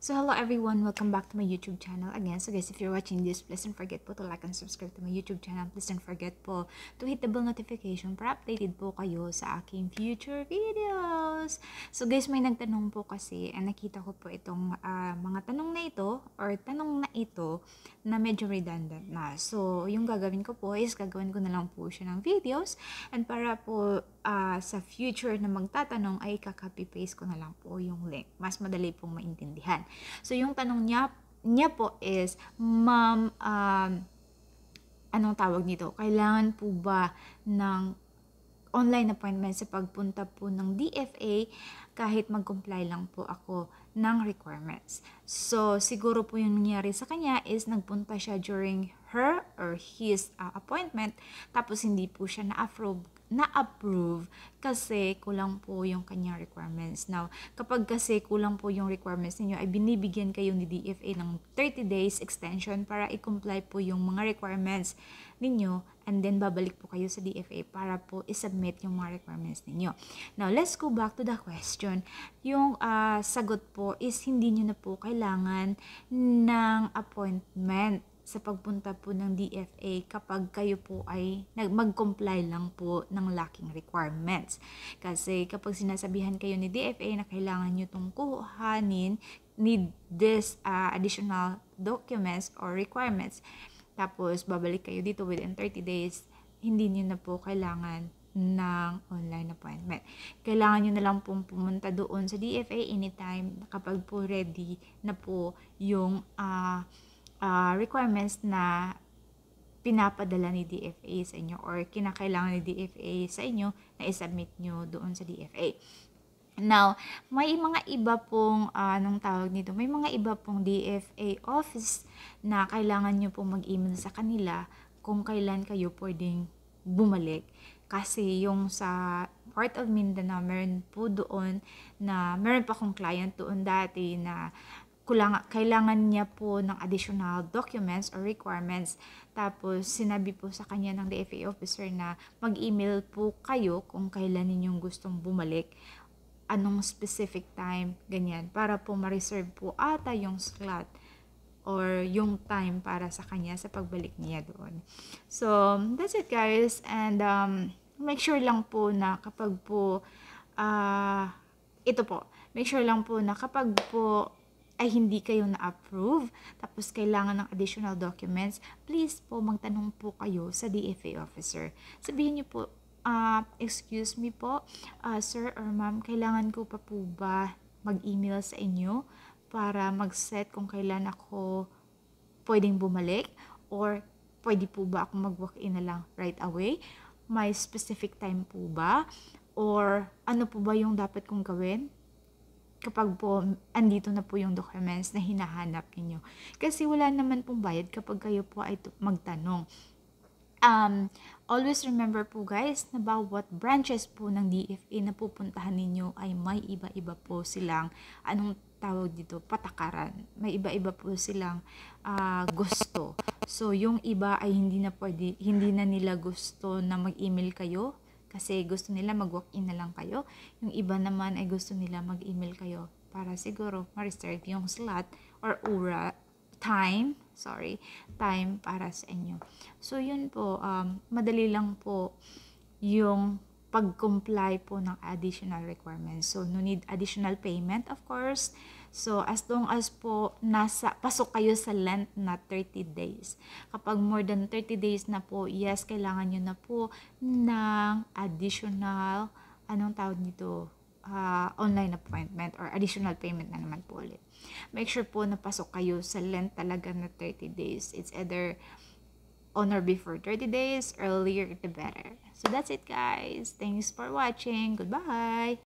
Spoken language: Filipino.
So hello everyone, welcome back to my YouTube channel again. So guys, if you're watching this, please don't forget po to like and subscribe to my YouTube channel. Please don't forget po to hit the bell notification para updated po kayo sa aking future videos. So guys, may nagtanong po kasi, nakita ko po itong mga tanong na ito or tanong na ito na medyo redundant na. So yung gagawin ko po is gagawin ko na lang po siya ng videos, and para po sa future na magtatanong ay kaka-copy paste ko na lang po yung link. Mas madali pong maintindihan. So, yung tanong niya po is, Ma'am, anong tawag nito? Kailangan po ba ng online appointment sa pagpunta po ng DFA kahit mag-comply lang po ako ng requirements? So, siguro po yung nangyari sa kanya is nagpunta siya during her or his appointment, tapos hindi po siya na-approve kasi kulang po yung kanyang requirements. Now, kapag kasi kulang po yung requirements ninyo, ay binibigyan kayo ni DFA ng 30 days extension para i-comply po yung mga requirements ninyo, and then babalik po kayo sa DFA para po i-submit yung mga requirements ninyo. Now, let's go back to the question. Yung sagot po is hindi nyo na po kailangan ng appointment sa pagpunta po ng DFA kapag kayo po ay mag-comply lang po ng lacking requirements. Kasi kapag sinasabihan kayo ni DFA na kailangan nyo itong kuhanin, need this additional documents or requirements, tapos babalik kayo dito within 30 days, hindi nyo na po kailangan ng online appointment. Kailangan nyo na lang pong pumunta doon sa DFA anytime kapag po ready na po yung requirements na pinapadala ni DFA sa inyo or kinakailangan ni DFA sa inyo na i-submit nyo doon sa DFA. Now, may mga iba pong, anong tawag nito, may mga iba pong DFA office na kailangan nyo pong mag-email sa kanila kung kailan kayo pwedeng bumalik. Kasi yung sa part of Mindanao, meron po doon na, meron pa akong client doon dati na kailangan niya po ng additional documents or requirements. Tapos, sinabi po sa kanya ng DFA officer na mag-email po kayo kung kailan ninyong gustong bumalik, anong specific time, ganyan, para po ma-reserve po ata yung slot or yung time para sa kanya sa pagbalik niya doon. So, that's it guys. And make sure lang po na kapag po, make sure lang po na kapag po ay hindi kayo na-approve, tapos kailangan ng additional documents, please po magtanong po kayo sa DFA officer. Sabihin niyo po, excuse me po, sir or ma'am, kailangan ko pa po ba mag-email sa inyo para mag-set kung kailan ako pwedeng bumalik, or pwede po ba ako mag-walk-in na lang right away? May specific time po ba? Or ano po ba yung dapat kong gawin kapag po andito na po yung documents na hinahanap ninyo? Kasi wala naman pong bayad kapag kayo po ay magtanong. Always remember po guys na bawat branches po ng DFA na pupuntahan ninyo ay may iba-iba po silang, anong tawag dito, patakaran. May iba-iba po silang gusto. So yung iba ay hindi na nila gusto na mag-email kayo kasi gusto nila mag-walk-in na lang kayo. Yung iba naman ay gusto nila mag-email kayo para siguro ma-reserve yung slot or time para sa inyo. So yun po, madali lang po yung pag-comply po ng additional requirements. So no need additional payment of course. So as long as po pasok kayo sa length na 30 days. Kapag more than 30 days na po, yes, kailangan nyo na po ng additional, anong tawag dito, online appointment or additional payment na naman po ulit. Make sure po na pasok kayo sa length talaga na 30 days. It's either on or before 30 days, earlier the better. So that's it guys. Thanks for watching. Goodbye!